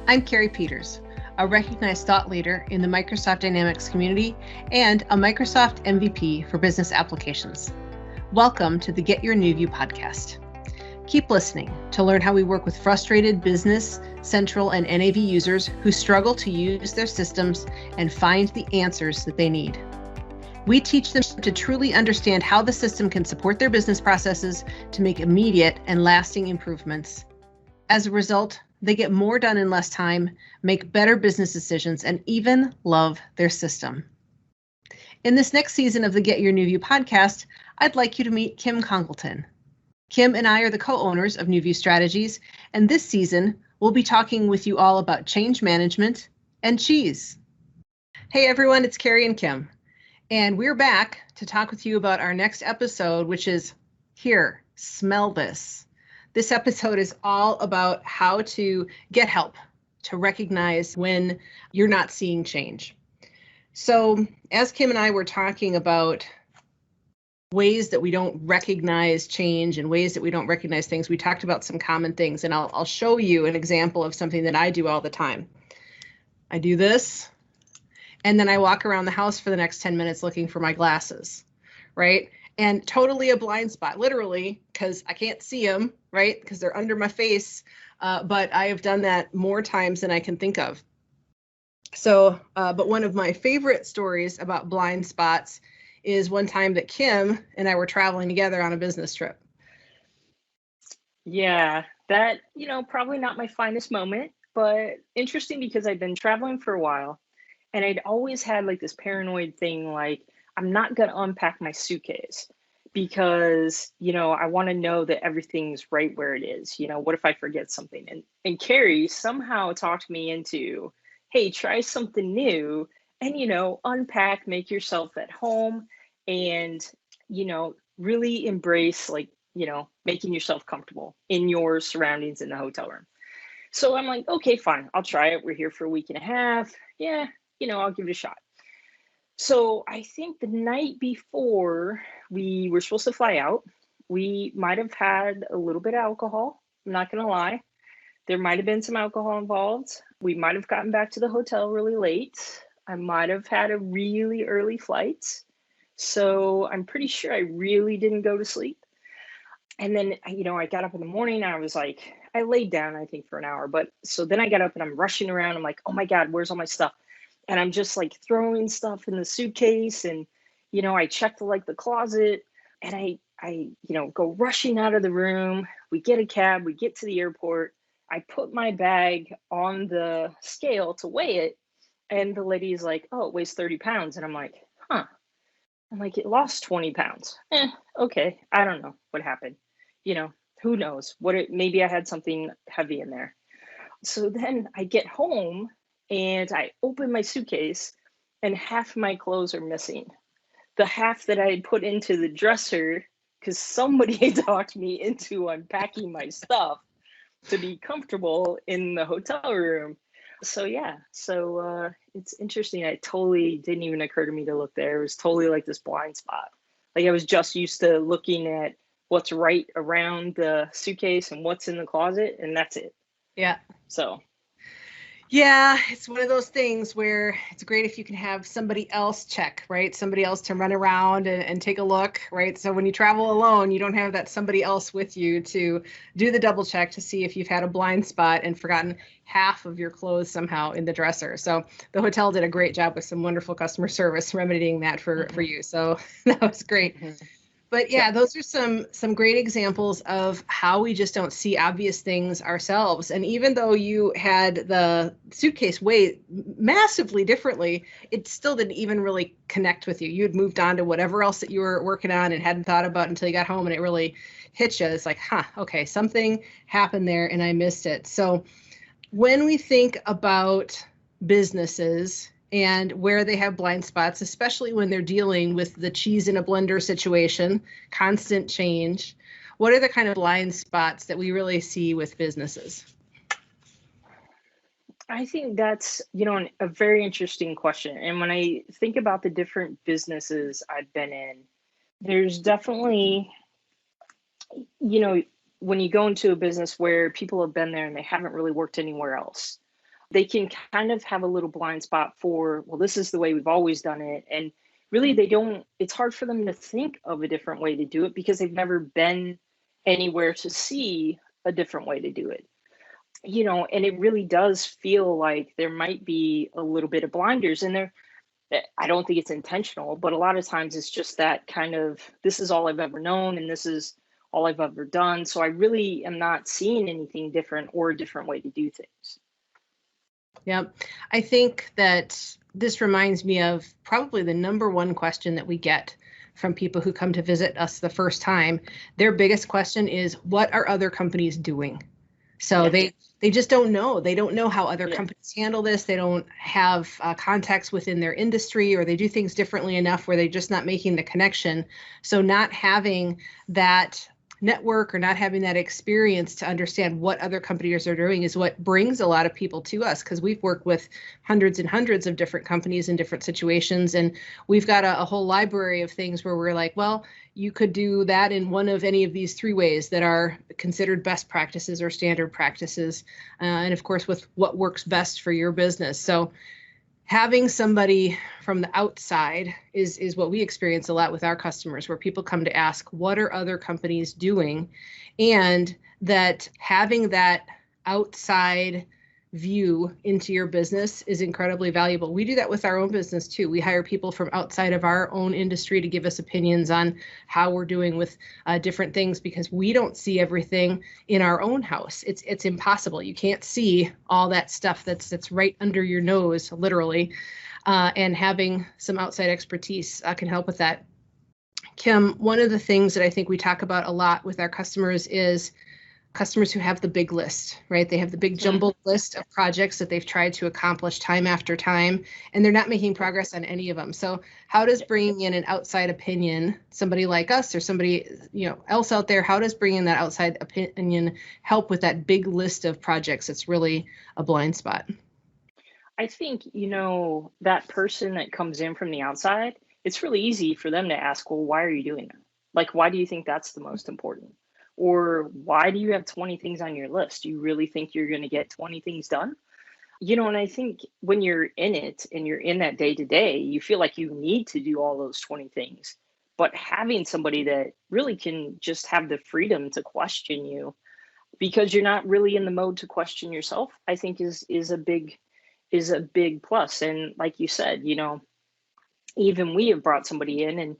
I'm Carrie Peters, a recognized thought leader in the Microsoft Dynamics community and a Microsoft MVP for business applications. Welcome to the Get Your New View podcast. Keep listening to learn how we work with frustrated business, central, and NAV users who struggle to use their systems and find the answers that they need. We teach them to truly understand how the system can support their business processes to make immediate and lasting improvements. As a result, they get more done in less time, make better business decisions, and even love their system. In this next season of the Get Your New View podcast, I'd like you to meet Kim Congleton. Kim and I are the co-owners of New View Strategies, and this season, we'll be talking with you all about change management and cheese. Hey everyone, it's Carrie and Kim, and we're back to talk with you about our next episode, which is Here, Smell This. This episode is all about how to get help to recognize when you're not seeing change. So as Kim and I were talking about ways that we don't recognize change and ways that we don't recognize things, we talked about some common things, and I'll show you an example of something that I do all the time. I do this, and then I walk around the house for the next 10 minutes looking for my glasses, right? And totally a blind spot, literally, because I can't see them, right? Because they're under my face. But I have done that more times than I can think of. So, but one of my favorite stories about blind spots is one time that Kim and I were traveling together on a business trip. Yeah, that, probably not my finest moment, but interesting because I've been traveling for a while and I'd always had like this paranoid thing, like, I'm not going to unpack my suitcase because, I want to know that everything's right where it is. What if I forget something? And Carrie somehow talked me into, hey, try something new and, unpack, make yourself at home and, really embrace making yourself comfortable in your surroundings in the hotel room. So I'm like, okay, fine, I'll try it. We're here for a week and a half. Yeah, I'll give it a shot. So I think the night before we were supposed to fly out, we might have had a little bit of alcohol. I'm not going to lie. There might have been some alcohol involved. We might have gotten back to the hotel really late. I might have had a really early flight. So I'm pretty sure I really didn't go to sleep. And then, I got up in the morning and I was like, I laid down, I think, for an hour. But so then I got up and I'm rushing around. I'm like, oh my God, where's all my stuff? And I'm just like throwing stuff in the suitcase and, I checked the closet and I go rushing out of the room. We get a cab, we get to the airport. I put my bag on the scale to weigh it. And the lady is like, oh, it weighs 30 pounds. And I'm like, huh. I'm like, it lost 20 pounds. Okay. I don't know what happened. Who knows maybe I had something heavy in there. So then I get home and I open my suitcase and half my clothes are missing. The half that I had put into the dresser because somebody had talked me into unpacking my stuff to be comfortable in the hotel room. So yeah, it's interesting. It totally didn't even occur to me to look there. It was totally like this blind spot. Like I was just used to looking at what's right around the suitcase and what's in the closet, and that's it. Yeah. So. Yeah, it's one of those things where it's great if you can have somebody else check, right? Somebody else to run around and take a look, right? So when you travel alone, you don't have that somebody else with you to do the double check to see if you've had a blind spot and forgotten half of your clothes somehow in the dresser. So the hotel did a great job with some wonderful customer service remedying that for you. So that was great. Mm-hmm. But yeah, those are some great examples of how we just don't see obvious things ourselves. And even though you had the suitcase weighed massively differently, it still didn't even really connect with you. You had moved on to whatever else that you were working on and hadn't thought about until you got home, and it really hit you. It's like, okay, something happened there and I missed it. So when we think about businesses and where they have blind spots, especially when they're dealing with the cheese in a blender situation, constant change, what are the kind of blind spots that we really see with businesses? I think that's, a very interesting question. And when I think about the different businesses I've been in, there's definitely, when you go into a business where people have been there and they haven't really worked anywhere else, they can kind of have a little blind spot for, well, this is the way we've always done it. And really, it's hard for them to think of a different way to do it because they've never been anywhere to see a different way to do it. And it really does feel like there might be a little bit of blinders in there. I don't think it's intentional, but a lot of times it's just that kind of, this is all I've ever known and this is all I've ever done. So I really am not seeing anything different or a different way to do things. Yep. I think that this reminds me of probably the number one question that we get from people who come to visit us the first time. Their biggest question is, what are other companies doing? So they just don't know. They don't know how other companies handle this. They don't have contacts within their industry, or they do things differently enough where they're just not making the connection. So not having that network or not having that experience to understand what other companies are doing is what brings a lot of people to us, because we've worked with hundreds and hundreds of different companies in different situations. And we've got a whole library of things where we're like, well, you could do that in one of any of these three ways that are considered best practices or standard practices. And of course, with what works best for your business. So having somebody from the outside is what we experience a lot with our customers, where people come to ask, what are other companies doing? And that having that outside view into your business is incredibly valuable. We do that with our own business too. We hire people from outside of our own industry to give us opinions on how we're doing with different things, because we don't see everything in our own house. It's impossible. You can't see all that stuff that's right under your nose, literally. And having some outside expertise can help with that. Kim, one of the things that I think we talk about a lot with our customers is customers who have the big list, right? They have the big jumbled list of projects that they've tried to accomplish time after time, and they're not making progress on any of them. So how does bringing in an outside opinion, somebody like us or somebody else out there, how does bringing that outside opinion help with that big list of projects that's really a blind spot? I think, that person that comes in from the outside, it's really easy for them to ask, well, why are you doing that? Like, why do you think that's the most important? Or why do you have 20 things on your list? Do you really think you're going to get 20 things done? And I think when you're in it and you're in that day to day, you feel like you need to do all those 20 things. But having somebody that really can just have the freedom to question you, because you're not really in the mode to question yourself, I think is a big plus. And like you said, even we have brought somebody in and,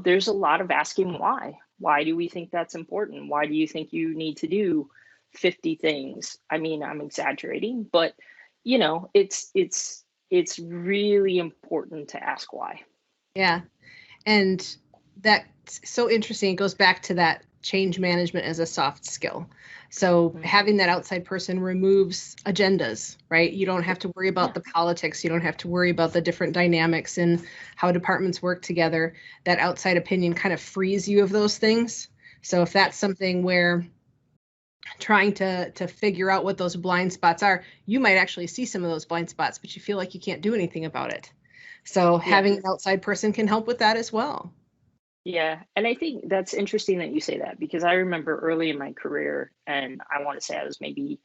there's a lot of asking why. Why do we think that's important? Why do you think you need to do 50 things? I mean, I'm exaggerating, but it's really important to ask why. Yeah. And that's so interesting. It goes back to that change management as a soft skill. So having that outside person removes agendas, right? You don't have to worry about the politics. You don't have to worry about the different dynamics and how departments work together. That outside opinion kind of frees you of those things. So if that's something where trying to figure out what those blind spots are, you might actually see some of those blind spots, but you feel like you can't do anything about it. So having an outside person can help with that as well. Yeah. And I think that's interesting that you say that, because I remember early in my career, and I want to say I was maybe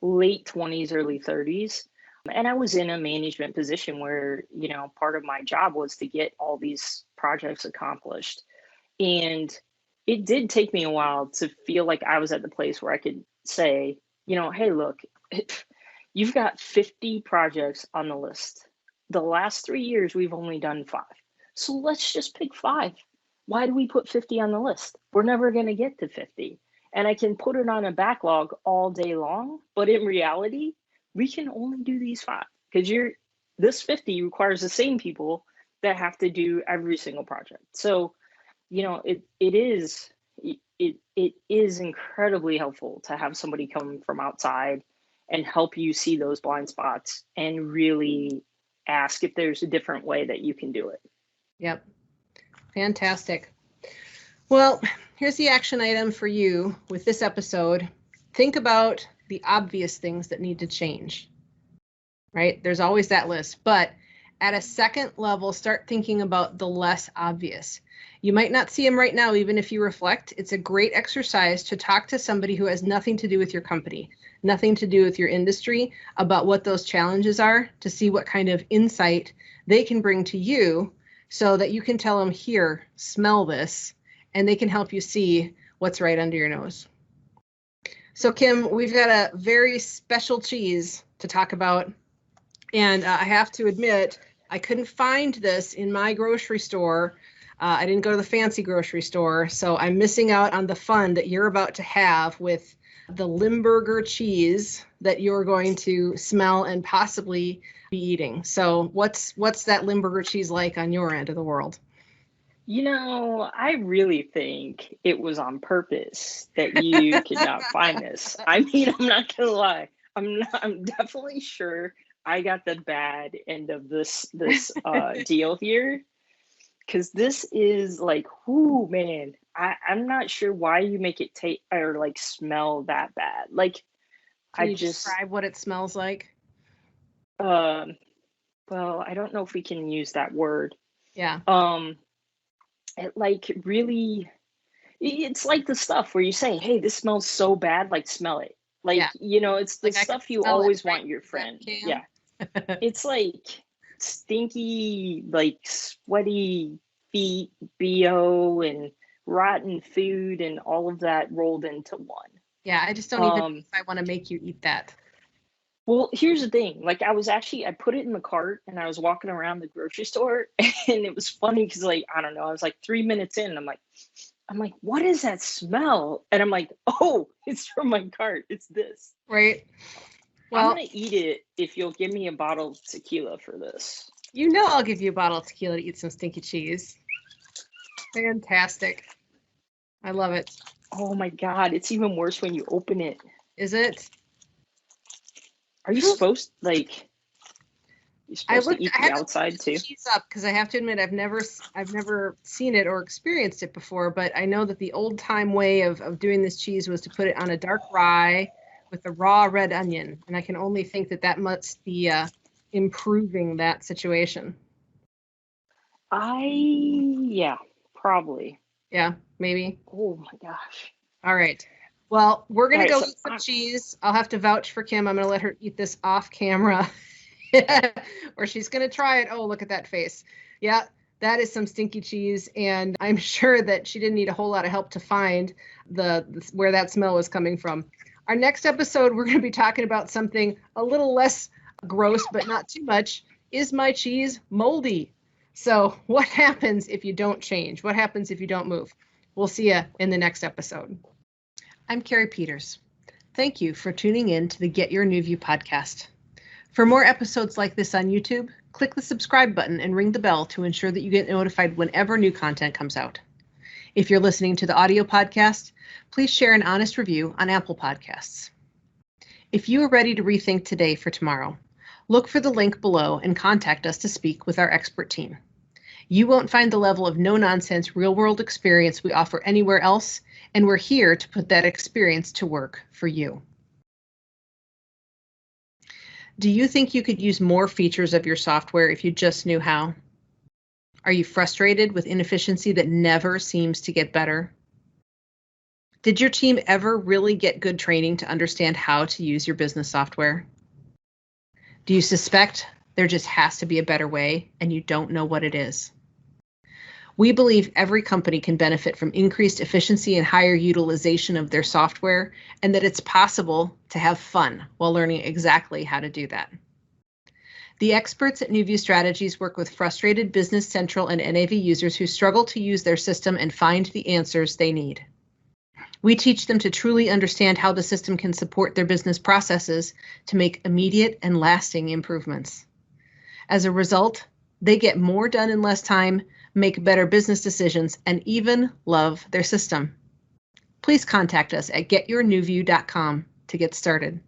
late 20s, early 30s. And I was in a management position where, part of my job was to get all these projects accomplished. And it did take me a while to feel like I was at the place where I could say, hey, look, you've got 50 projects on the list. The last 3 years, we've only done 5. So let's just pick 5. Why do we put 50 on the list? We're never going to get to 50. And I can put it on a backlog all day long, but in reality, we can only do these 5, because this 50 requires the same people that have to do every single project. So, it is incredibly helpful to have somebody come from outside and help you see those blind spots and really ask if there's a different way that you can do it. Yep. Fantastic. Well, here's the action item for you with this episode. Think about the obvious things that need to change, right? There's always that list, but at a second level, start thinking about the less obvious. You might not see them right now, even if you reflect. It's a great exercise to talk to somebody who has nothing to do with your company, nothing to do with your industry, about what those challenges are, to see what kind of insight they can bring to you so that you can tell them, here, smell this, and they can help you see what's right under your nose. So Kim, we've got a very special cheese to talk about. And I have to admit, I couldn't find this in my grocery store. I didn't go to the fancy grocery store, so I'm missing out on the fun that you're about to have with the Limburger cheese that you're going to smell and possibly be eating. So what's that Limburger cheese like on your end of the world? I really think it was on purpose that you could not find this. I mean, I'm not gonna lie. I'm definitely sure I got the bad end of this deal here, because this is like, whoo, man. I'm not sure why you make it taste or like smell that bad. Like, Can you describe what it smells like? Well, I don't know if we can use that word. Yeah. It like really, it's like the stuff where you say, hey, this smells so bad, like smell it. Like, yeah. It's the like stuff you always want your friend. Yeah. It's like stinky, like sweaty feet, BO, and rotten food, and all of that rolled into one. Yeah, I just don't even know if I want to make you eat that. Well, here's the thing. Like, I put it in the cart and I was walking around the grocery store, and it was funny because, like, I don't know, I was like 3 minutes in and I'm like, what is that smell? And I'm like, oh, it's from my cart. It's this. Right. Well, I'm going to eat it if you'll give me a bottle of tequila for this. I'll give you a bottle of tequila to eat some stinky cheese. Fantastic. I love it. Oh my God. It's even worse when you open it. Is it? Are you supposed to eat the outside too? Cheese up, because I have to admit I've never seen it or experienced it before, but I know that the old time way of doing this cheese was to put it on a dark rye with a raw red onion, and I can only think that must be improving that situation. Yeah, probably. Yeah, maybe. Oh my gosh. All right. Well, we're going to go eat some cheese. I'll have to vouch for Kim. I'm going to let her eat this off camera or she's going to try it. Oh, look at that face. Yeah, that is some stinky cheese. And I'm sure that she didn't need a whole lot of help to find where that smell was coming from. Our next episode, we're going to be talking about something a little less gross, but not too much. Is my cheese moldy? So what happens if you don't change? What happens if you don't move? We'll see you in the next episode. I'm Carrie Peters. Thank you for tuning in to the Get Your New View podcast. For more episodes like this on YouTube, click the subscribe button and ring the bell to ensure that you get notified whenever new content comes out. If you're listening to the audio podcast, please share an honest review on Apple Podcasts. If you are ready to rethink today for tomorrow, look for the link below and contact us to speak with our expert team. You won't find the level of no-nonsense real-world experience we offer anywhere else, and we're here to put that experience to work for you. Do you think you could use more features of your software if you just knew how? Are you frustrated with inefficiency that never seems to get better? Did your team ever really get good training to understand how to use your business software? Do you suspect there just has to be a better way and you don't know what it is? We believe every company can benefit from increased efficiency and higher utilization of their software, and that it's possible to have fun while learning exactly how to do that. The experts at NewView Strategies work with frustrated Business Central and NAV users who struggle to use their system and find the answers they need. We teach them to truly understand how the system can support their business processes to make immediate and lasting improvements. As a result, they get more done in less time, make better business decisions, and even love their system. Please contact us at getyournewview.com to get started.